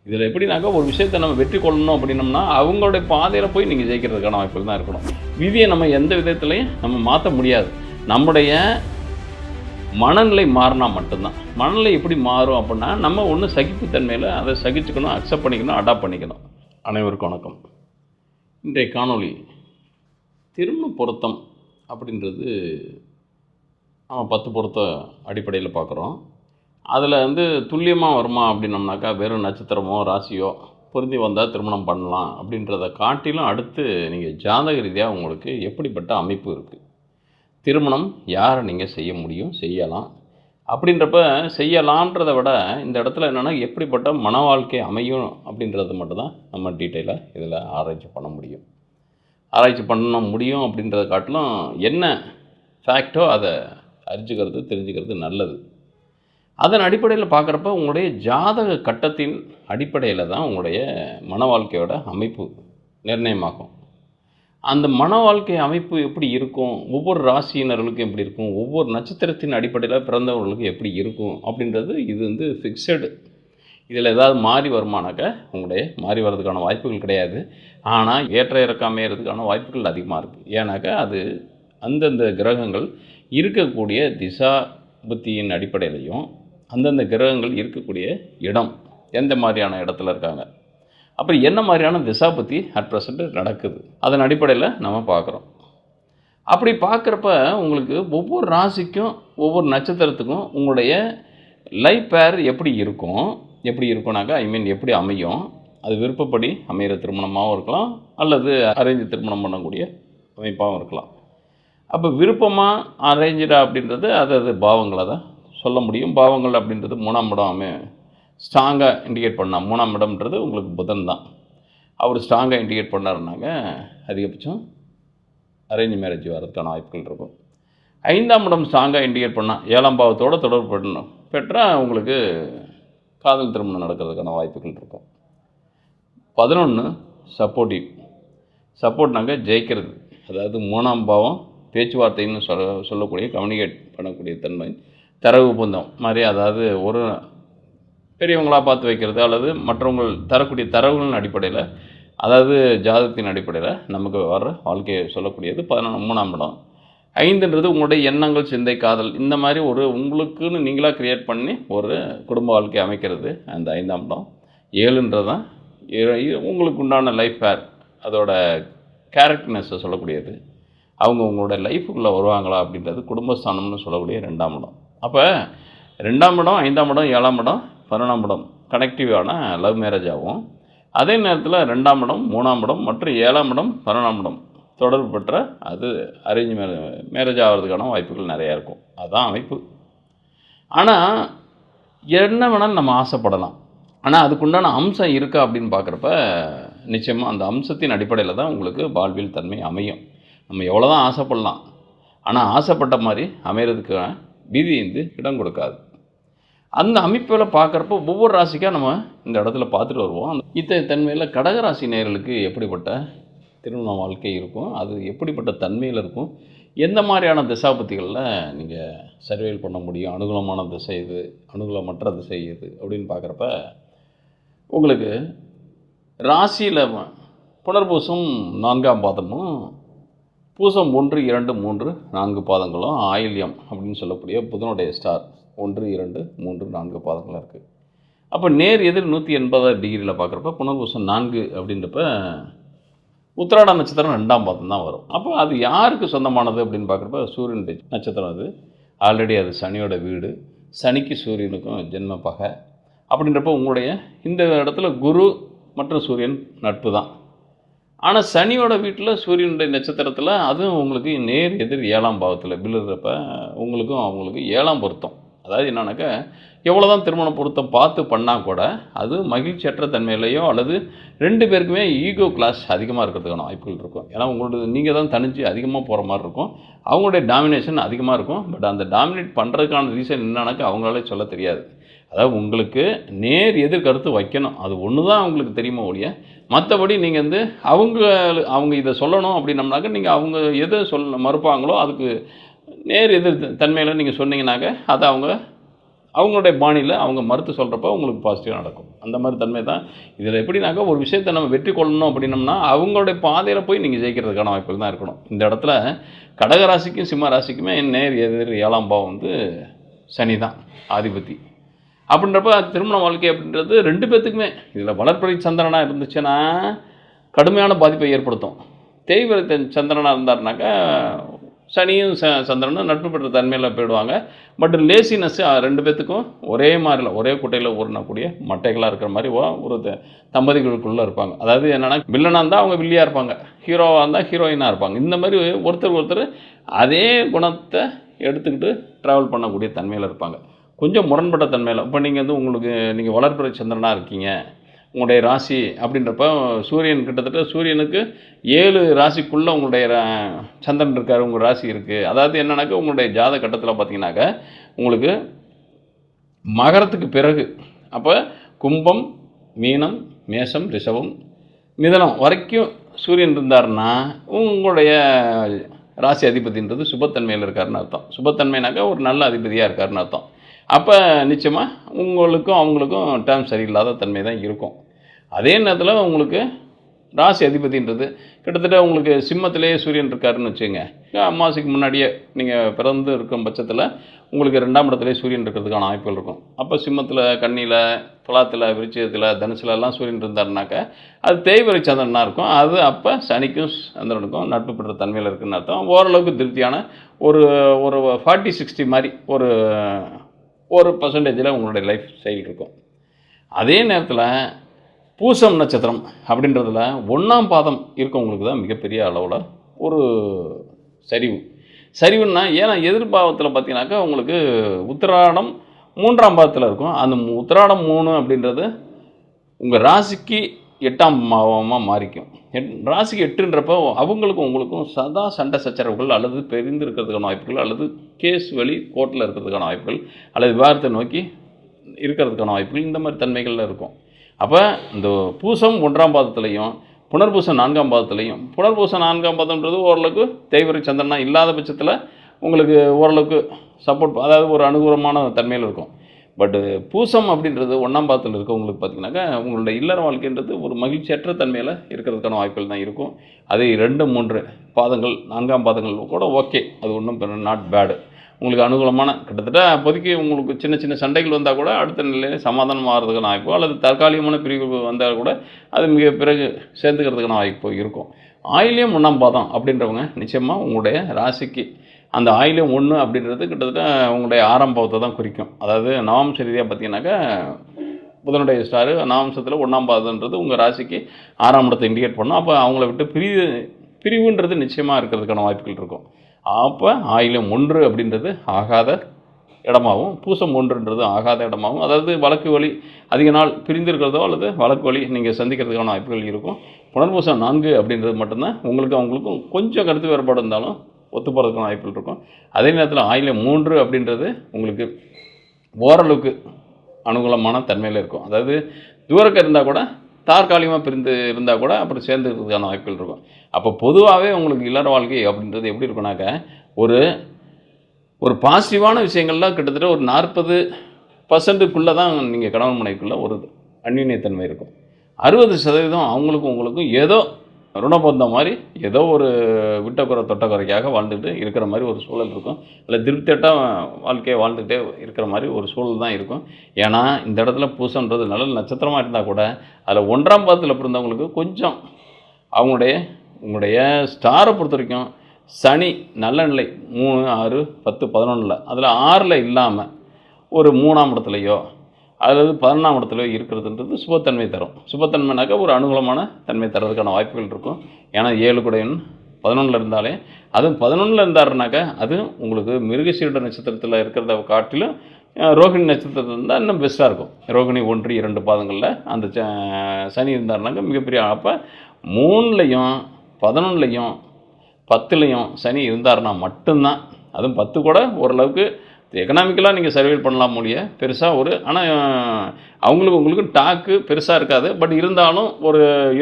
இதில் எப்படின்னாக்கா ஒரு விஷயத்தை நம்ம வெற்றி கொள்ளணும் அப்படின்னம்னா அவங்களுடைய பாதையில் போய் நீங்கள் ஜெயிக்கிறதுக்கான வாய்ப்புகள் தான் இருக்கணும். விதியை நம்ம எந்த விதத்துலையும் நம்ம மாற்ற முடியாது. நம்முடைய மனநிலை மாறினா மட்டும்தான். மனநிலை எப்படி மாறும் அப்படின்னா நம்ம ஒன்று சகிப்புத்தன்மையில் அதை சகிச்சுக்கணும், அக்செப்ட் பண்ணிக்கணும், அடாப்ட் பண்ணிக்கணும். அனைவருக்கும் வணக்கம். இன்றைய காணொளி திருமண பொருத்தம் அப்படின்றது நம்ம 10 பொருத்த அடிப்படையில் பார்க்குறோம். அதில் துல்லியமாக வருமா அப்படின்னம்னாக்கா வெறும் நட்சத்திரமோ ராசியோ பொருந்தி வந்தால் திருமணம் பண்ணலாம் அப்படின்றத காட்டிலும் அடுத்து நீங்கள் ஜாதக ரீதியாக உங்களுக்கு எப்படிப்பட்ட அமைப்பு இருக்குது, திருமணம் யாரை நீங்கள் செய்ய முடியும், செய்யலாம் அப்படின்றப்ப செய்யலான்றதை விட இந்த இடத்துல என்னென்னா எப்படிப்பட்ட மன வாழ்க்கை அமையும் அப்படின்றது மட்டும்தான் நம்ம டீட்டெயிலாக இதில் ஆராய்ச்சி பண்ண முடியும். ஆராய்ச்சி பண்ண முடியும் அப்படின்றத காட்டிலும் என்ன ஃபேக்டோ அதை அறிஞ்சிக்கிறது தெரிஞ்சுக்கிறது நல்லது. அதன் அடிப்படையில் பார்க்குறப்ப உங்களுடைய ஜாதக கட்டத்தின் அடிப்படையில் தான் உங்களுடைய மன வாழ்க்கையோட அமைப்பு நிர்ணயமாகும். அந்த மன வாழ்க்கை அமைப்பு எப்படி இருக்கும், ஒவ்வொரு ராசியினர்களுக்கும் எப்படி இருக்கும், ஒவ்வொரு நட்சத்திரத்தின் அடிப்படையில் பிறந்தவர்களுக்கும் எப்படி இருக்கும் அப்படின்றது இது ஃபிக்ஸடு. இதில் ஏதாவது மாறி வருமானாக்க உங்களுடைய மாறி வர்றதுக்கான வாய்ப்புகள் கிடையாது. ஆனால் ஏற்ற இறக்க அமையறதுக்கான வாய்ப்புகள் அதிகமாக இருக்குது. ஏன்னாக்கா அது அந்தந்த கிரகங்கள் இருக்கக்கூடிய திசா புத்தியின் அடிப்படையிலையும் அந்தந்த கிரகங்கள் இருக்கக்கூடிய இடம் எந்த மாதிரியான இடத்துல இருக்காங்க, அப்புறம் என்ன மாதிரியான திசா புத்தி அட் ப்ரெசண்ட் நடக்குது, அதன் அடிப்படையில் நம்ம பார்க்குறோம். அப்படி பார்க்குறப்ப உங்களுக்கு ஒவ்வொரு ராசிக்கும் ஒவ்வொரு நட்சத்திரத்துக்கும் உங்களுடைய லைஃப் பேர் எப்படி இருக்கும்னாக்கா எப்படி அமையும், அது விருப்பப்படி அமைகிற திருமணமாகவும் இருக்கலாம் அல்லது அரேஞ்சு திருமணம் பண்ணக்கூடிய அமைப்பாகவும் இருக்கலாம். அப்போ விருப்பமாக அரேஞ்சா அப்படின்றது அது பாவங்களை தான் சொல்ல முடியும். பாவங்கள் அப்படின்றது 3ஆம் இடம் ஸ்ட்ராங்காக இண்டிகேட் பண்ணால் 3ஆம் இடம்ன்றது உங்களுக்கு புதன் தான். அவர் ஸ்ட்ராங்காக இண்டிகேட் பண்ணாருனாங்க அதிகபட்சம் அரேஞ்ச் மேரேஜ் வரதுக்கான வாய்ப்புகள் இருக்கும். 5ஆம் இடம் ஸ்ட்ராங்காக இண்டிகேட் பண்ணால் 7ஆம் பாவத்தோடு தொடர்பு பெற்றால் உங்களுக்கு காதல் திருமணம் நடக்கிறதுக்கான வாய்ப்புகள் இருக்கும். 11 சப்போர்ட்னாங்க ஜெயிக்கிறது, அதாவது 3ஆம் பாவம் பேச்சுவார்த்தைன்னு சொல்லக்கூடிய கம்யூனிகேட் பண்ணக்கூடிய தன்மை, தரவு ஒப்பந்தம் மாதிரி, அதாவது ஒரு பெரியவங்களாக பார்த்து வைக்கிறது அல்லது மற்றவங்க தரக்கூடிய தரவுகளின் அடிப்படையில், அதாவது ஜாதகத்தின் அடிப்படையில் நமக்கு வர்ற வாழ்க்கையை சொல்லக்கூடியது 3ஆம் இடம். 5ன்றது உங்களுடைய எண்ணங்கள், சிந்தை, காதல், இந்த மாதிரி ஒரு உங்களுக்குன்னு நீங்களாக க்ரியேட் பண்ணி ஒரு குடும்ப வாழ்க்கையை அமைக்கிறது அந்த 5ஆம் இடம். 7ன்றது தான் உங்களுக்கு உண்டான லைஃப் பேர், அதோட கேரக்டர்னஸை சொல்லக்கூடியது. அவங்க உங்களோட லைஃபுக்குள்ளே வருவாங்களா அப்படின்றது குடும்பஸ்தானம்னு சொல்லக்கூடிய 2ஆம் இடம். அப்போ 2ஆம் இடம், 5ஆம் இடம், 7ஆம் இடம், 11ஆம் இடம் கனெக்டிவான லவ் மேரேஜ் ஆகும். அதே நேரத்தில் 2ஆம் இடம், 3ஆம் இடம் மற்றும் 7ஆம் இடம், 11ஆம் இடம் தொடர்பு பெற்ற அது அரேஞ்ச் மேரேஜ் ஆகிறதுக்கான வாய்ப்புகள் நிறையா இருக்கும். அதுதான் அமைப்பு. ஆனால் என்ன வேணாலும் நம்ம ஆசைப்படலாம். ஆனால் அதுக்குண்டான அம்சம் இருக்கா அப்படின்னு பார்க்குறப்ப நிச்சயமாக அந்த அம்சத்தின் அடிப்படையில் தான் உங்களுக்கு வாழ்வியல் தன்மை அமையும். நம்ம எவ்வளோ தான் ஆசைப்படலாம், ஆனால் ஆசைப்பட்ட மாதிரி அமைகிறதுக்கான விதி இடம் கொடுக்காது. அந்த அமைப்பில் பார்க்குறப்போ ஒவ்வொரு ராசிக்காக நம்ம இந்த இடத்துல பார்த்துட்டு வருவோம். இத்தகைய தன்மையில் கடகராசி நேயர்களுக்கு எப்படிப்பட்ட திருமண வாழ்க்கை இருக்கும், அது எப்படிப்பட்ட தன்மையில் இருக்கும், எந்த மாதிரியான திசாபுத்திகளில் நீங்கள் சர்வேல் பண்ண முடியும், அனுகூலமான திசை இது, அனுகூலமற்ற திசை இது அப்படின்னு பார்க்குறப்ப உங்களுக்கு ராசியில் புனர்பூசம் 4ஆம் பாதமும், பூசம் 1, 2, 3, 4 பாதங்களும், ஆயில்யம் அப்படின்னு சொல்லக்கூடிய புதனுடைய ஸ்டார் 1, 2, 3, 4 பாதங்களும் இருக்குது. அப்போ நேர் எதிர் 180 டிகிரியில் பார்க்குறப்ப புனர்பூசம் 4 அப்படின்றப்ப உத்திராட நட்சத்திரம் 2ஆம் பாதம் தான் வரும். அப்போ அது யாருக்கு சொந்தமானது அப்படின்னு பார்க்குறப்ப சூரியனுடைய நட்சத்திரம். அது ஆல்ரெடி அது சனியோட வீடு, சனிக்கு சூரியனுக்கும் ஜென்ம பகை. அப்படின்றப்ப உங்களுடைய இந்த இடத்துல குரு மற்றும் சூரியன் நட்பு தான். ஆனால் சனியோட வீட்டில் சூரியனுடைய நட்சத்திரத்தில் அதுவும் உங்களுக்கு நேர் எதிர் 7ஆம் பாவத்தில் விழுறப்ப உங்களுக்கும் அவங்களுக்கு 7ஆம் பொருத்தம். அதாவது என்னன்னாக்கா எவ்வளோ தான் திருமண பொருத்தம் பார்த்து பண்ணால் கூட அது மகிழ்ச்சியற்ற தன்மையிலையோ அல்லது 2 பேருக்குமே ஈகோ கிளாஸ் அதிகமாக இருக்கிறதுக்கான வாய்ப்புகள் இருக்கும். ஏன்னா உங்களோட நீங்கள் தான் தனிச்சு அதிகமாக போகிற மாதிரி இருக்கும், அவங்களுடைய டாமினேஷன் அதிகமாக இருக்கும். பட் அந்த டாமினேட் பண்ணுறதுக்கான ரீசன் என்னன்னாக்கா அவங்களாலே சொல்ல தெரியாது. அதாவது உங்களுக்கு நேர் எதிர் கருத்து வைக்கணும், அது ஒன்று தான் அவங்களுக்கு தெரியுமா ஒழிய மற்றபடி நீங்கள் அவங்க இதை சொல்லணும் அப்படின்னம்னாக்க நீங்கள் அவங்க எதை மறுப்பாங்களோ அதுக்கு நேர் எதிர் தன்மையில் நீங்கள் சொன்னீங்கன்னாக்க அதை அவங்க அவங்களுடைய பாணியில் அவங்க மறுத்து சொல்கிறப்ப உங்களுக்கு பாசிட்டிவாக நடக்கும். அந்த மாதிரி தன்மை தான் இதில். எப்படின்னாக்கா ஒரு விஷயத்தை நம்ம வெற்றி கொள்ளணும் அப்படின்னம்னா அவங்களுடைய பாதையில் போய் நீங்கள் ஜெயிக்கிறதுக்கான வாய்ப்புகள் தான் இருக்கணும். இந்த இடத்துல கடகராசிக்கும் சிம்ம ராசிக்குமே நேர் எதிர் 7ஆம் பாவம் வந்து சனி தான் ஆதிபதி. அப்படின்றப்ப திருமண வாழ்க்கை அப்படின்றது 2 பேர்த்துக்குமே இதில் வளர்பிறை சந்திரனாக இருந்துச்சுன்னா கடுமையான பாதிப்பை ஏற்படுத்தும். தேய்பிறை சந்திரனாக இருந்தாருனாக்கா சனியும் சந்திரனும் நட்பு பெற்ற தன்மையில் போயிடுவாங்க. பட் லேசினஸ் 2 பேர்த்துக்கும் ஒரே மாதிரில ஒரே குட்டையில் ஊறினக்கூடிய மட்டைகளாக இருக்கிற மாதிரி ஒரு தம்பதிகளுக்குள்ளே இருப்பாங்க. அதாவது என்னென்னா வில்லனாக இருந்தால் அவங்க வில்லியாக இருப்பாங்க, ஹீரோவாக இருந்தால் ஹீரோயினாக இருப்பாங்க. இந்த மாதிரி ஒருத்தர் அதே குணத்தை எடுத்துக்கிட்டு ட்ராவல் பண்ணக்கூடிய தன்மையில் இருப்பாங்க. கொஞ்சம் முரண்பட்ட தன்மையில். இப்போ நீங்கள் வந்து நீங்கள் வளர்பிறை சந்திரனாக இருக்கீங்க, உங்களுடைய ராசி அப்படின்றப்ப சூரியன் கிட்டத்தட்ட சூரியனுக்கு 7 ராசிக்குள்ளே உங்களுடைய சந்திரன் இருக்கார், உங்கள் ராசி இருக்குது. அதாவது என்னன்னாக்கா உங்களுடைய ஜாத கட்டத்தில் பார்த்தீங்கன்னாக்கா உங்களுக்கு மகரத்துக்கு பிறகு அப்போ கும்பம், மீனம், மேஷம், ரிஷபம், மிதனம் வரைக்கும் சூரியன் இருந்தார்னா உங்களுடைய ராசி அதிபதின்றது சுபத்தன்மையில் இருக்காருன்னு அர்த்தம். சுபத்தன்மைனாக்கா ஒரு நல்ல அதிபதியாக இருக்காருன்னு அர்த்தம். அப்போ நிச்சயமாக உங்களுக்கும் அவங்களுக்கும் டேர்ம் சரியில்லாத தன்மை தான் இருக்கும். அதே நேரத்தில் உங்களுக்கு ராசி அதிபதின்றது கிட்டத்தட்ட உங்களுக்கு சிம்மத்திலே சூரியன் இருக்காருன்னு வச்சுங்க. அமாவாசைக்கு முன்னாடியே நீங்கள் பிறந்து இருக்கும் பட்சத்தில் உங்களுக்கு 2ஆம் இடத்துலேயே சூரியன் இருக்கிறதுக்கான வாய்ப்புகள் இருக்கும். அப்போ சிம்மத்தில், கன்னியில், துலாத்தில், விருச்சிகத்தில், தனுசில் எல்லாம் சூரியன் இருந்தாருனாக்கா அது தேய்பிறை சந்திரனாக இருக்கும். அது அப்போ சனிக்கும் சந்திரனுக்கும் நட்பு பெற்ற தன்மையில் இருக்குதுன்னு அர்த்தம். ஓரளவுக்கு திருப்தியான ஒரு 40-60 மாதிரி ஒரு பர்சன்டேஜில் உங்களுடைய லைஃப் ஸ்டைல் இருக்கும். அதே நேரத்தில் பூசம் நட்சத்திரம் அப்படின்றதுல 1ஆம் பாதம் இருக்கவங்களுக்கு தான் மிகப்பெரிய அளவில் ஒரு சரிவுன்னா ஏன்னா எதிர்பாவத்தில் பார்த்தீங்கன்னாக்கா உங்களுக்கு உத்திராடம் 3ஆம் பாதத்தில் இருக்கும். அந்த உத்திராடம் 3 அப்படின்றது உங்கள் ராசிக்கு 8ஆம் பாவமாக மாறிக்கும். ராசிக்கு 8ன்றப்போ அவங்களுக்கும் உங்களுக்கும் சதா சண்டை சச்சரவுகள் அல்லது பிரிந்து இருக்கிறதுக்கான வாய்ப்புகள் அல்லது கேஸ் வழி கோர்ட்டில் இருக்கிறதுக்கான வாய்ப்புகள் அல்லது விவாதத்தை நோக்கி இருக்கிறதுக்கான வாய்ப்புகள் இந்த மாதிரி தன்மைகளில் இருக்கும். அப்போ இந்த பூசம் 1ஆம் பாதத்துலையும் புனர்பூசம் 4ஆம் பாதத்துலையும் புனர்பூசம் 4ஆம் பாதம்ன்றது ஓரளவுக்கு தேய்பிறை சந்திரனாக இல்லாத பட்சத்தில் உங்களுக்கு ஓரளவுக்கு சப்போர்ட் அதாவது ஒரு அனுகூலமான தன்மையில் இருக்கும். பட்டு பூசம் அப்படின்றது 1ஆம் பாதத்தில் இருக்கவங்களுக்கு பார்த்திங்கனாக்கா உங்களுடைய இல்லற வாழ்க்கைன்றது ஒரு மகிழ்ச்சியற்ற தன்மையில் இருக்கிறதுக்கான வாய்ப்புகள் தான் இருக்கும். அது 2, 3 பாதங்கள் 4ஆம் பாதங்கள் கூட ஓகே, அது ஒன்றும் நாட் பேடு. உங்களுக்கு அனுகூலமான கிட்டத்தட்ட அப்போதைக்கு உங்களுக்கு சின்ன சின்ன சண்டைகள் வந்தால் கூட அடுத்த நிலையில் சமாதானம் ஆகிறதுக்கான வாய்ப்போ அல்லது தற்காலிகமான பிரிவு வந்தால் கூட அது மிக பிறகு சேர்ந்துக்கிறதுக்கான வாய்ப்போ இருக்கும். ஆயில்யம் 1ஆம் பாதம் அப்படின்றவங்க நிச்சயமாக உங்களுடைய ராசிக்கு அந்த ஆயில்யம் 1 அப்படின்றது கிட்டத்தட்ட உங்களுடைய 6ஆம் பாவத்தை தான் குறிக்கும். அதாவது நவாம்ச ரீதியாக பார்த்தீங்கன்னாக்கா புதனுடைய ஸ்டாரு நவாம்சத்தில் 1ஆம் பாதம்ன்றது உங்கள் ராசிக்கு 6ஆம் இடத்தை இண்டிகேட் பண்ணும். அப்போ அவங்கள விட்டு பிரிவுன்றது நிச்சயமாக இருக்கிறதுக்கான வாய்ப்புகள் இருக்கும். அப்போ ஆயில்யம் 1 அப்படின்றது ஆகாத இடமாகவும் பூசம் 1ன்றது ஆகாத இடமாகவும் அதாவது வழக்கு வழி அதிக நாள் பிரிந்திருக்கிறதோ அல்லது வழக்கு வழி நீங்கள் சந்திக்கிறதுக்கான வாய்ப்புகள் இருக்கும். புனர்பூசம் 4 அப்படின்றது மட்டும்தான் உங்களுக்கும் அவங்களுக்கும் கொஞ்சம் கருத்து வேறுபாடு இருந்தாலும் ஒத்து போகிறதுக்கான வாய்ப்புகள் இருக்கும். அதே நேரத்தில் ஆயில்யம் 3 அப்படின்றது உங்களுக்கு ஓரளவுக்கு அனுகூலமான தன்மையில் இருக்கும். அதாவது தூரக்க இருந்தால் கூட தற்காலிகமாக பிரிந்து இருந்தால் கூட அப்புறம் சேர்ந்துக்கிறதுக்கான வாய்ப்புகள் இருக்கும். அப்போ பொதுவாகவே உங்களுக்கு இல்லற வாழ்க்கை அப்படின்றது எப்படி இருக்குனாக்கா ஒரு பாசிட்டிவான விஷயங்கள்லாம் கிட்டத்தட்ட ஒரு 40% தான் நீங்கள் கணவன் மனைவிக்குள்ளே ஒரு அந்நியத்தன்மை இருக்கும். 60% அவங்களுக்கும் உங்களுக்கும் ஏதோ ருணபந்தம் மாதிரி ஏதோ ஒரு விட்டக்குறை தொட்டக்குறைக்காக வாழ்ந்துட்டு இருக்கிற மாதிரி ஒரு சூழல் இருக்கும். இல்லை திருப்தியட்ட வாழ்க்கையை வாழ்ந்துகிட்டே இருக்கிற மாதிரி ஒரு சூழல் தான் இருக்கும். ஏன்னா இந்த இடத்துல பூசன்றது நல்ல நட்சத்திரமாக இருந்தால் கூட அதில் 1ஆம் பாதத்தில் பிறந்தவங்களுக்கு கொஞ்சம் உங்களுடைய ஸ்டாரை பொறுத்த வரைக்கும் சனி நல்ல நிலை 3, 6, 10, 11 அதில் 6 இல்லாமல் ஒரு 3ஆம் இடத்துலையோ அல்லது 11ஆம் இடத்துல இருக்கிறதுன்றது சுபத்தன்மை தரும். சுபத்தன்மைனாக்கா ஒரு அனுகூலமான தன்மை தர்றதுக்கான வாய்ப்புகள் இருக்கும். ஏன்னா 7 கூடையன் 11 இருந்தாலே அதுவும் 11 இருந்தாருனாக்கா அது உங்களுக்கு மிருகசீரிட நட்சத்திரத்தில் இருக்கிறத காட்டிலும் ரோகிணி நட்சத்திரத்தில் இருந்தால் இன்னும் பெஸ்ட்டாக இருக்கும். ரோகிணி 1, 2 பாதங்களில் அந்த சனி இருந்தாருனாக்கா மிகப்பெரிய. அப்போ 3லையும் 11லையும் 10லையும் சனி இருந்தாருன்னா மட்டும்தான், அதுவும் 10 கூட ஓரளவுக்கு எக்கனாமிக்கலாக நீங்கள் சர்வைவ் பண்ணலாம் முடிய பெருசாக ஆனால் உங்களுக்கு டாக்கு பெருசாக இருக்காது. பட் இருந்தாலும்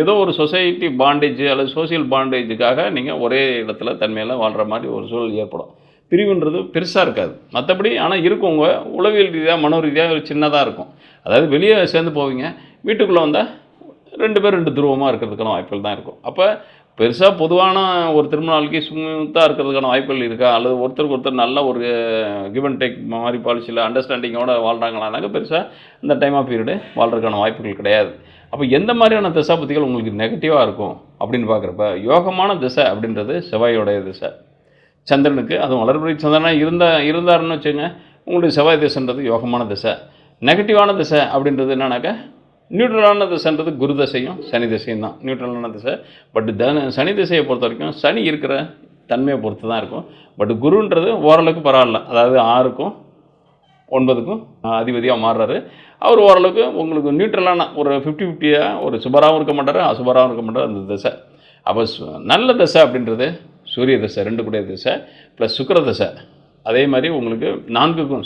ஏதோ ஒரு சொசைட்டி பாண்டேஜ் அல்லது சோசியல் பாண்டேஜுக்காக நீங்கள் ஒரே இடத்துல தன்மையில் வாழ்கிற மாதிரி ஒரு சூழல் ஏற்படும். பிரிவுன்றது பெருசாக இருக்காது. மற்றபடி ஆனால் இருக்கும், உங்கள் உளவியல் ரீதியாக மனோ ரீதியாக ஒரு சின்னதாக இருக்கும். அதாவது வெளியே சேர்ந்து போவீங்க, வீட்டுக்குள்ளே வந்தால் 2 பேர் 2 துருவமாக இருக்கிறதுக்கான வாய்ப்புகள் தான் இருக்கும். அப்போ பெருசாக பொதுவான ஒரு திருமண வாழ்க்கை ஸ்மூத்தாக இருக்கிறதுக்கான வாய்ப்புகள் இருக்கா? அல்லது ஒருத்தருக்கு ஒருத்தர் நல்ல ஒரு கிவ் அண்ட் டேக் மாதிரி பாலிசியில் அண்டர்ஸ்டாண்டிங்கோட வாழ்கிறாங்களானாக்க பெருசாக இந்த டைம் ஆஃப் பீரியடு வாழ்கிறதுக்கான வாய்ப்புகள் கிடையாது. அப்போ எந்த மாதிரியான திசாபுத்திகள் உங்களுக்கு நெகட்டிவாக இருக்கும் அப்படின்னு பார்க்குறப்ப, யோகமான திசை அப்படின்றது செவ்வாயோடைய திசை. சந்திரனுக்கு அதுவும் வளர்பிறை சந்திரனாக இருந்தாருன்னு வச்சுங்க, உங்களுடைய செவ்வாய் திசைன்றது யோகமான திசை. நெகட்டிவான திசை அப்படின்றது என்னன்னாக்கா, நியூட்ரலான திசைன்றது குரு திசையும் சனி திசையும் தான் நியூட்ரலான திசை. பட் சனி திசையை பொறுத்த வரைக்கும் சனி இருக்கிற தன்மையை பொறுத்து தான் இருக்கும். பட் குருன்றது ஓரளவுக்கு பரவாயில்ல, அதாவது 6க்கும் 9க்கும் அதிபதியாக மாறுறாரு. அவர் ஓரளவுக்கு உங்களுக்கு நியூட்ரலான ஒரு 50-50 ஒரு சுபராகவும் இருக்க மாட்டார், அசுபராகவும் இருக்க மாட்டார் அந்த திசை. அப்போ நல்ல திசை அப்படின்றது சூரிய திசை 2 கூடிய திசை ப்ளஸ் சுக்கிர திசை. அதே மாதிரி உங்களுக்கு 4க்கும்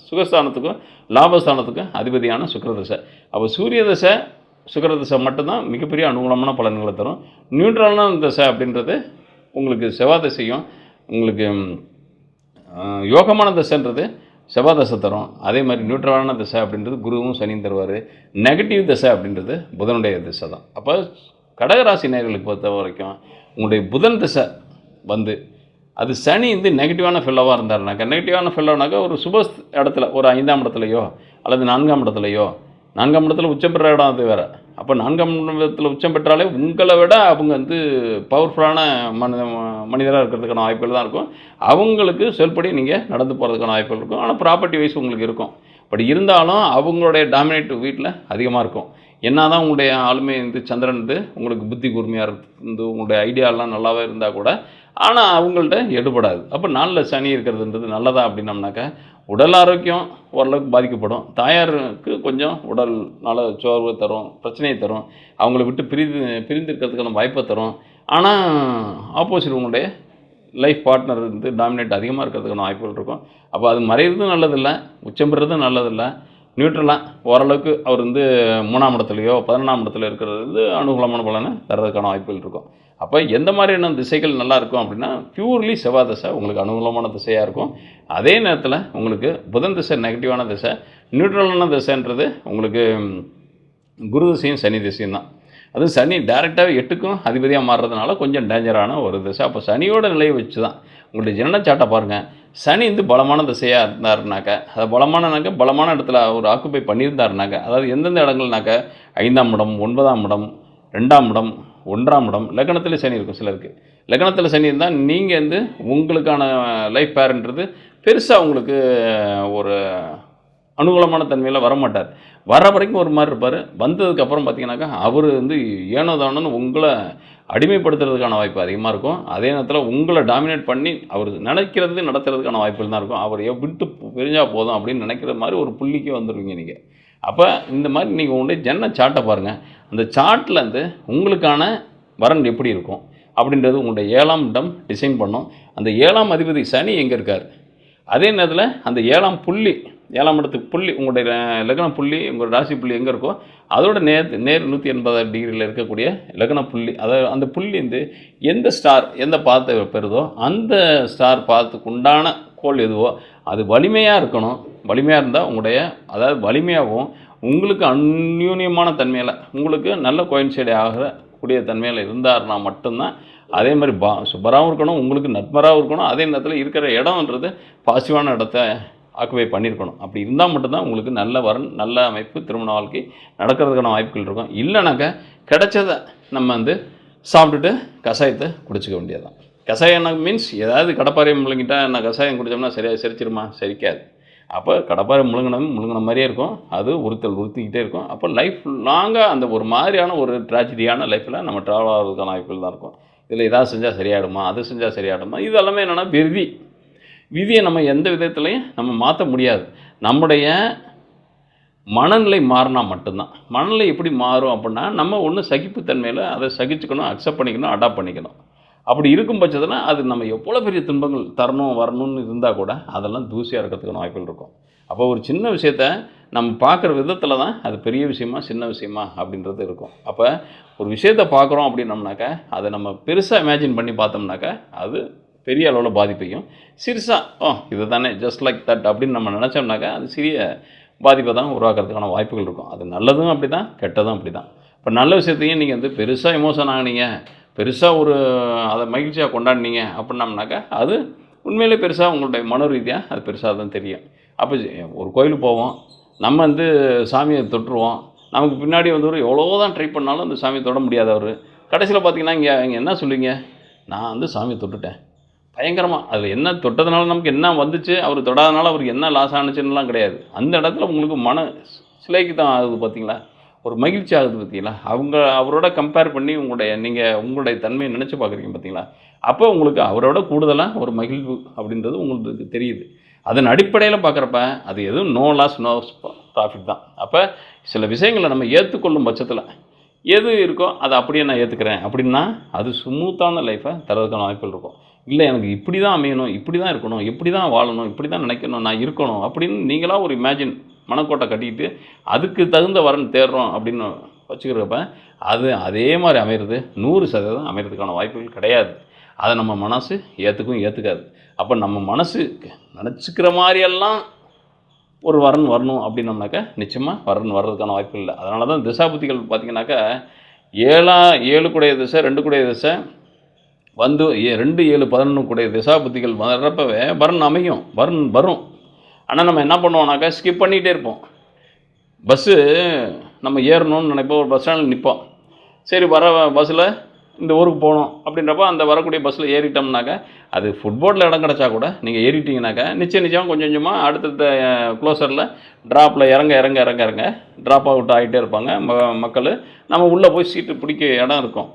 சுகஸ்தானத்துக்கும் லாபஸ்தானத்துக்கும் அதிபதியான சுக்கிர திசை. அப்போ சூரிய திசை சுக்கிர திசை மட்டும்தான் மிகப்பெரிய அனுகூலமான பலன்களை தரும். நியூட்ரலான திசை அப்படின்றது உங்களுக்கு செவ்வாய் திசையும், உங்களுக்கு யோகமான திசைன்றது செவ்வாய் திசை தரும். அதே மாதிரி நியூட்ரலான திசை அப்படின்றது குருவும் சனியும் தருவார். நெகட்டிவ் திசை அப்படின்றது புதனுடைய திசை தான். அப்போ கடகராசி நேயர்களுக்கு பொறுத்த வரைக்கும் உங்களுடைய புதன் திசை வந்து அது சனி நெகட்டிவான ஃபெல்லோவாக இருந்தாருனாக்கா, நெகட்டிவான ஃபெல்லோனாக்கா ஒரு சுப இடத்துல ஒரு 5ஆம் இடத்துலையோ அல்லது 4ஆம் இடத்துலையோ, 4ஆம் இடத்துல உச்சம் பெற்ற இடம் அது வேறு. அப்போ 4ஆம் இடத்துல உச்சம் பெற்றாலே உங்களை விட அவங்க பவர்ஃபுல்லான மனிதராக இருக்கிறதுக்கான வாய்ப்புகள் தான் இருக்கும். அவங்களுக்கு சொல்படி நீங்கள் நடந்து போகிறதுக்கான வாய்ப்புகள் இருக்கும். ஆனால் ப்ராப்பர்ட்டி வைஸ் உங்களுக்கு இருக்கும். பட் இருந்தாலும் அவங்களுடைய டாமினேட் வீட்டில் அதிகமாக இருக்கும். என்ன தான் உங்களுடைய ஆளுமை சந்திரன் உங்களுக்கு புத்தி கூர்மையாக உங்களுடைய ஐடியாலாம் நல்லாவே இருந்தால் கூட, ஆனால் அவங்கள்ட்ட எடுபடாது. அப்போ 4ல் சனி இருக்கிறதுன்றது நல்லதா அப்படின்னம்னாக்கா, உடல் ஆரோக்கியம் ஓரளவுக்கு பாதிக்கப்படும். தாயாருக்கு கொஞ்சம் உடல் நல சோர்வு தரும், பிரச்சனையை தரும், அவங்கள விட்டு பிரிந்து இருக்கிறதுக்கான வாய்ப்பை தரும். ஆனால் ஆப்போசிட் உங்களுடைய லைஃப் பார்ட்னர் டாமினேட் அதிகமாக இருக்கிறதுக்கான வாய்ப்புகள் இருக்கும். அப்போ அது மறைகிறதும் நல்லதில்லை, உச்சம் பெறுறதும் நல்லதில்லை. நியூட்ரலாக ஓரளவுக்கு அவர் 3ஆம் இடத்துலையோ 11ஆம் இடத்துல இருக்கிறது அனுகூலமான பலனை தர்றதுக்கான வாய்ப்புகள் இருக்கும். அப்போ எந்த மாதிரியான திசைகள் நல்லா இருக்கும் அப்படின்னா, பியூர்லி செவ்வாய் திசை உங்களுக்கு அனுகூலமான திசையாக இருக்கும். அதே நேரத்தில் உங்களுக்கு புதன் திசை நெகட்டிவான திசை. நியூட்ரலான திசைன்றது உங்களுக்கு குரு திசையும் சனி திசையும் தான். அதுவும் சனி டைரெக்டாக 8க்கும் அதிபதியாக மாறுறதுனால கொஞ்சம் டேஞ்சரான ஒரு திசை. அப்போ சனியோட நிலையை வச்சு தான் உங்களுடைய ஜனனச்சாட்டை பாருங்கள். சனி பலமான திசையாக இருந்தாருனாக்கா, அது பலமான இடத்துல அவர் ஆக்குப்பை பண்ணியிருந்தாருனாக்கா, அதாவது எந்தெந்த இடங்கள்னாக்கா 5ஆம் இடம், 9ஆம் இடம், 2ஆம் இடம், 1ஆம் இடம், லக்னத்தில் சனி இருக்கும் சிலருக்கு. லக்னத்தில் சனி இருந்தால் நீங்கள் உங்களுக்கான லைஃப் பேர்ன்றது பெருசாக உங்களுக்கு ஒரு அனுகூலமான தன்மையில் வரமாட்டார். வர வரைக்கும் ஒரு மாதிரி இருப்பார். வந்ததுக்கப்புறம் பார்த்தீங்கன்னாக்கா அவர் ஏனோ தானோன்னு உங்களை அடிமைப்படுத்துறதுக்கான வாய்ப்பு அதிகமாக இருக்கும். அதே நேரத்தில் உங்களை டாமினேட் பண்ணி அவர் நினைக்கிறது நடத்துறதுக்கான வாய்ப்புகள் தான் இருக்கும். அவர் விட்டு பிரிஞ்சால் போதும் அப்படின்னு நினைக்கிற மாதிரி ஒரு புள்ளிக்கு வந்துடுவீங்க நீங்கள். அப்போ இந்த மாதிரி நீங்கள் உங்களுடைய ஜன்ன சார்ட்டை பாருங்கள். அந்த சார்ட்லேருந்து உங்களுக்கான வரன் எப்படி இருக்கும் அப்படின்றது உங்களுடைய 7ஆம் இடம் டிசைன் பண்ணும். அந்த 7ஆம் அதிபதி சனி எங்கே இருக்கார், அதே நேரத்தில் அந்த 7ஆம் இடத்துக்கு புள்ளி உங்களுடைய லக்ன புள்ளி உங்களுடைய ராசி புள்ளி எங்கே இருக்கோ அதோட நேர் 180 டிகிரியில் இருக்கக்கூடிய லக்ன புள்ளி, அதாவது அந்த புள்ளி எந்த ஸ்டார் எந்த பாத்தை பெறுதோ அந்த ஸ்டார் பாத்துக்கு உண்டான கோள் எதுவோ அது வலிமையாக இருக்கணும். வலிமையாக இருந்தால் உங்களுடைய அதாவது வலிமையாகவும் உங்களுக்கு அந்யூன்யமான தன்மையில் உங்களுக்கு நல்ல கோயின்சைடு ஆகக்கூடிய தன்மையில் இருந்தார்னா மட்டும்தான். அதே மாதிரி சுபராகவும் இருக்கணும், உங்களுக்கு நட்பராகவும் இருக்கணும். அதே நேரத்தில் இருக்கிற இடம்ன்றது பாசிட்டிவான இடத்த ஆக்குபை பண்ணியிருக்கணும். அப்படி இருந்தால் மட்டும்தான் உங்களுக்கு நல்ல வரன் நல்ல அமைப்பு திருமண வாழ்க்கை நடக்கிறதுக்கான வாய்ப்புகள் இருக்கும். இல்லைனாக்கா கிடைச்சதை நம்ம சாப்பிட்டுட்டு கஷாயத்தை குடிச்சிக்க வேண்டியதுதான். கஷாயம் மீன்ஸ் ஏதாவது கடப்பாறை முழுங்கிட்டா நான் கஷாயம் குடித்தோம்னா செரிச்சிருமா? செரிக்காது. அப்போ கடப்பாறை முழுங்கின மாதிரியே இருக்கும், அது உறுத்திக்கிட்டே இருக்கும். அப்போ லைஃப் லாங்காக அந்த ஒரு மாதிரியான ஒரு ட்ராஜடியான லைஃப்பில் நம்ம ட்ராவல் ஆகிறதுக்கான வாய்ப்புகள் தான் இருக்கும். இதில் எதாவது செஞ்சால் சரியாயிடுமா, அது செஞ்சால் சரியாயிடுமா, இது எல்லாமே என்னென்னா விதியை நம்ம எந்த விதத்துலையும் நம்ம மாற்ற முடியாது. நம்முடைய மனநிலை மாறினா மட்டும்தான். மனநிலை எப்படி மாறும் அப்படின்னா, நம்ம ஒன்று சகிப்புத்தன்மையில் அதை சகிச்சுக்கணும், அக்செப்ட் பண்ணிக்கணும், அடாப்ட் பண்ணிக்கணும். அப்படி இருக்கும் பட்சத்தில் அது நம்ம எவ்வளோ பெரிய துன்பங்கள் வரணும்னு இருந்தால் கூட அதெல்லாம் தூசியாக இருக்கிறதுக்கான வாய்ப்புகள் இருக்கும். அப்போ ஒரு சின்ன விஷயத்த நம்ம பார்க்குற விதத்தில் தான் அது பெரிய விஷயமா சின்ன விஷயமா அப்படின்றது இருக்கும். அப்போ ஒரு விஷயத்தை பார்க்குறோம் அப்படின்னோம்னாக்கா அதை நம்ம பெருசாக இமேஜின் பண்ணி பார்த்தோம்னாக்கா அது பெரிய அளவில் பாதிப்பையும், சிறுசாக இது தானே ஜஸ்ட் லைக் தட் அப்படின்னு நம்ம நினச்சோம்னாக்கா அது சிறிய பாதிப்பை தான் உருவாக்குறதுக்கான வாய்ப்புகள் இருக்கும். அது நல்லதும் அப்படி தான், கெட்டதும் அப்படி தான். இப்போ நல்ல விஷயத்தையும் நீங்கள் வந்து பெருசாக எமோஷன் ஆகினீங்க, பெருசாக அதை மகிழ்ச்சியாக கொண்டாடினீங்க அப்படின்னம்னாக்கா அது உண்மையிலே பெருசாக உங்களுடைய மனோ ரீதியாக அது பெருசாக தான் தெரியும். அப்போ ஒரு கோயிலுக்கு போவோம், நம்ம வந்து சாமியை தொட்டுருவோம், நமக்கு பின்னாடி வந்து எவ்வளோ தான் ட்ரை பண்ணாலும் அந்த சாமியை தொட முடியாதவர் கடைசியில் பார்த்தீங்கன்னா இங்கே என்ன சொல்லுவீங்க, நான் வந்து சாமியை தொட்டுட்டேன் பயங்கரமாக, அதில் என்ன தொட்டதுனால நமக்கு என்ன வந்துச்சு, அவர் தொடாதனால அவருக்கு என்ன லாஸ் ஆணுச்சுன்னுலாம் கிடையாது. அந்த இடத்துல உங்களுக்கு மன சிலைக்கு தான் ஆகுது பார்த்தீங்களா, ஒரு மகிழ்ச்சி ஆகுது பார்த்தீங்களா, அவரோட கம்பேர் பண்ணி உங்களுடைய தன்மையை நினச்சி பார்க்குறீங்க பார்த்தீங்களா, அப்போ உங்களுக்கு அவரோட கூடுதலாக ஒரு மகிழ்வு அப்படின்றது உங்களுக்கு தெரியுது. அதன் அடிப்படையில் பார்க்குறப்ப அது எதுவும் நோ லாஸ் நோ ப்ராஃபிட் தான். அப்போ சில விஷயங்களை நம்ம ஏற்றுக்கொள்ளும் பட்சத்தில் எது இருக்கோ அதை அப்படியே நான் ஏற்றுக்கிறேன் அப்படின்னா அது ஸ்மூத்தான லைஃப்பை தரதுக்கான வாய்ப்புகள் இருக்கும். இல்லை எனக்கு இப்படி தான் அமையணும், இப்படி தான் இருக்கணும், இப்படி தான் வாழணும், இப்படி தான் நினைக்கணும், நான் இருக்கணும் அப்படின்னு நீங்களாக ஒரு இமேஜின் மனக்கோட்டை கட்டிக்கிட்டு அதுக்கு தகுந்த வரன் தேடுறோம் அப்படின்னு வச்சுக்கிறப்ப அது அதே மாதிரி அமையிறது 100% அமைகிறதுக்கான வாய்ப்புகள் கிடையாது. அதை நம்ம மனசு ஏற்றுக்காது. அப்போ நம்ம மனசு நினச்சிக்கிற மாதிரியெல்லாம் ஒரு வரன் வரணும் அப்படின்னோம்னாக்கா நிச்சயமாக வரன் வர்றதுக்கான வாய்ப்பு இல்லை. அதனால தான் திசாபுத்திகள் பார்த்திங்கனாக்கா 7 கூடிய திசை 2 கூடிய திசை வந்து 2 7 11 கூடிய திசாபுத்திகள் வர்றப்பவே வரன் அமையும், வரன் வரும். ஆனால் நம்ம என்ன பண்ணுவோம்னாக்கா ஸ்கிப் பண்ணிகிட்டே இருப்போம். பஸ்ஸு நம்ம ஏறணும்னு நினைப்போம், ஒரு பஸ் ஸ்டாண்டில் நிற்போம், சரி வர பஸ்ஸில் இந்த ஊருக்கு போகணும் அப்படின்றப்ப அந்த வரக்கூடிய பஸ்ஸில் ஏறிட்டோம்னாக்கா அது ஃபுட்போர்டில் இடம் கிடச்சா கூட நீங்கள் ஏறிட்டீங்கனாக்கா நிச்சயம் கொஞ்சம் கொஞ்சமாக அடுத்தடுத்த க்ளோசரில் ட்ராப்பில் இறங்க ட்ராப் அவுட் ஆகிட்டே இருப்பாங்க மக்கள். நம்ம உள்ளே போய் சீட்டு பிடிக்க இடம் இருக்கும்.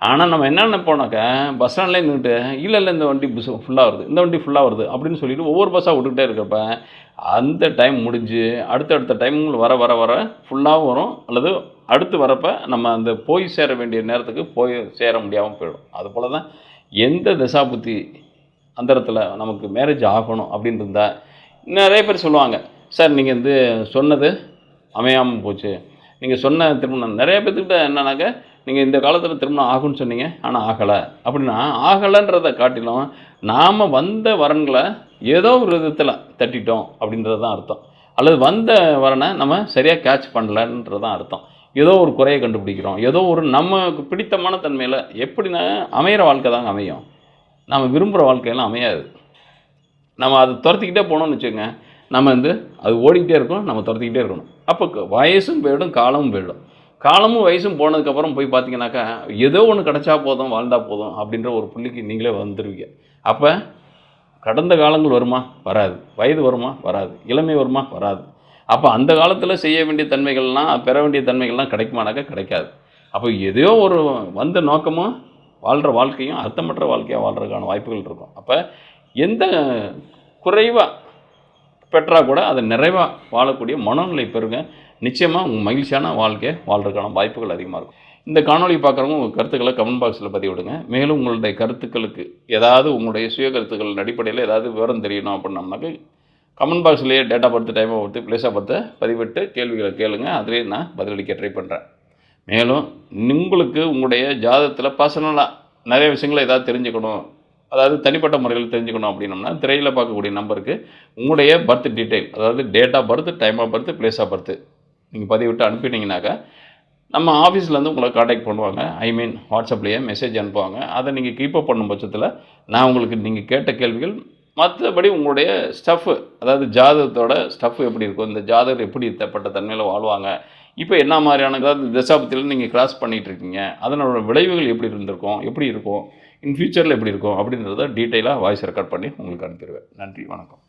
ஆனால் நம்ம என்ன நினைப்போம்னாக்கா பஸ் ஸ்டாண்ட்லேயே நின்றுட்டு இல்லை இந்த வண்டி பஸ் ஃபுல்லாக வருது, இந்த வண்டி ஃபுல்லாக வருது அப்படின்னு சொல்லிட்டு ஒவ்வொரு பஸ்ஸாக விட்டுக்கிட்டே இருக்கப்ப அந்த டைம் முடிஞ்சு அடுத்தடுத்த டைமுங்கள் வர ஃபுல்லாகவும் வரும், அல்லது அடுத்து வரப்போ நம்ம அந்த போய் சேர வேண்டிய நேரத்துக்கு போய் சேர முடியாமல் போயிடும். அதுபோல் தான் எந்த திசாபுத்தி அந்த இடத்துல நமக்கு மேரேஜ் ஆகணும் அப்படின்னு இருந்தால் நிறைய பேர் சொல்லுவாங்க, சார் நீங்கள் வந்து சொன்னது அமையாமல் போச்சு, நீங்கள் சொன்ன திருமணம் நிறைய பேர்த்துக்கிட்ட என்னன்னாக்கா நீங்கள் இந்த காலத்தில் திருமணம் ஆகும்னு சொன்னீங்க ஆனால் ஆகலை அப்படின்னா ஆகலைன்றதை காட்டிலும் நாம் வந்த வரன்களை ஏதோ ஒரு விதத்தில் தட்டிட்டோம் அப்படின்றது தான் அர்த்தம். அல்லது வந்த வரனை நம்ம சரியாக கேட்ச் பண்ணலன்றது தான் அர்த்தம். ஏதோ ஒரு குறையை கண்டுபிடிக்கிறோம், ஏதோ ஒரு நமக்கு பிடித்தமான தன்மையில் எப்படின்னா அமையிற வாழ்க்கை தாங்க அமையும், நம்ம விரும்புகிற வாழ்க்கையெல்லாம் அமையாது. நம்ம அதை துரத்திக்கிட்டே போனோம்னு வச்சுக்கோங்க, நம்ம வந்து அது ஓடிக்கிட்டே இருக்கும், நம்ம துரத்திக்கிட்டே இருக்கணும். அப்போ வயசும் போயிடும், காலமும் போயிடும். காலமும் வயசும் போனதுக்கப்புறம் போய் பார்த்தீங்கன்னாக்கா ஏதோ ஒன்று கிடச்சா போதும், வாழ்ந்தால் போதும் அப்படின்ற ஒரு புள்ளிக்கு நீங்களே வந்துடுவீங்க. அப்போ கடந்த காலங்கள் வருமா, வராது. வயது வருமா, வராது. இளமை வருமா, வராது. அப்போ அந்த காலத்தில் செய்ய வேண்டிய தன்மைகள்லாம் பெற வேண்டிய தன்மைகள்லாம் கிடைக்குமானாக்கா கிடைக்காது. அப்போ எதையோ ஒரு வந்த நோக்கமும் வாழ்கிற வாழ்க்கையும் அர்த்தமற்ற வாழ்க்கையாக வாழ்கிறதுக்கான வாய்ப்புகள் இருக்கும். அப்போ எந்த குறைவாக பெற்றா கூட அதை நிறைவாக வாழக்கூடிய மனநிலை பெறுங்க. நிச்சயமாக உங்கள் மகிழ்ச்சியான வாழ்க்கையை வாழ்கிறதுக்கான வாய்ப்புகள் அதிகமாக இருக்கும். இந்த காணொலி பார்க்குறவங்க உங்கள் கருத்துக்களை கமெண்ட் பாக்ஸில் பதிவிடுங்க. மேலும் உங்களுடைய கருத்துக்களுக்கு ஏதாவது உங்களுடைய சுய கருத்துக்கள் அடிப்படையில் ஏதாவது விவரம் தெரியணும் அப்படின்னம்னாக்க கமெண்ட் பாக்ஸ்லேயே date of birth, time of birth, place of பர்த்தை பதிவிட்டு கேள்விகளை கேளுங்க. அதிலே நான் பதிலளிக்க ட்ரை பண்ணுறேன். மேலும் உங்களுக்கு உங்களுடைய ஜாதகத்தில் பர்சனலாக நிறைய விஷயங்களை ஏதாவது தெரிஞ்சுக்கணும், அதாவது தனிப்பட்ட முறையில் தெரிஞ்சுக்கணும் அப்படின்னோம்னா திரையில் பார்க்கக்கூடிய நம்பருக்கு உங்களுடைய பர்த் டீட்டெயில், அதாவது date of birth, time of birth, place of birth நீங்கள் பதிவிட்டு அனுப்பிட்டீங்கன்னாக்கா நம்ம ஆஃபீஸ்லேருந்து உங்களை காண்டாக்ட் பண்ணுவாங்க. வாட்ஸ்அப்லேயே மெசேஜ் அனுப்புவாங்க. அதை நீங்கள் கீப்பப் பண்ணும் பட்சத்தில் நான் உங்களுக்கு நீங்கள் கேட்ட கேள்விகள் மற்றபடி உங்களுடைய ஸ்டஃப்பு, அதாவது ஜாதகத்தோட ஸ்டஃப் எப்படி இருக்கும், இந்த ஜாதகர் எப்படி தப்பட்ட தன்மையில் வாழ்வாங்க, இப்போ என்ன மாதிரியான அதாவது தசாபத்தியில் நீங்கள் கிராஸ் பண்ணிகிட்டு இருக்கீங்க, அதனோட விளைவுகள் எப்படி இருக்கும் இன் ஃபியூச்சரில் எப்படி இருக்கும் அப்படின்றத டீட்டெயிலாக வாய்ஸ் ரெக்கார்ட் பண்ணி உங்களுக்கு அனுப்பிடுவேன். நன்றி, வணக்கம்.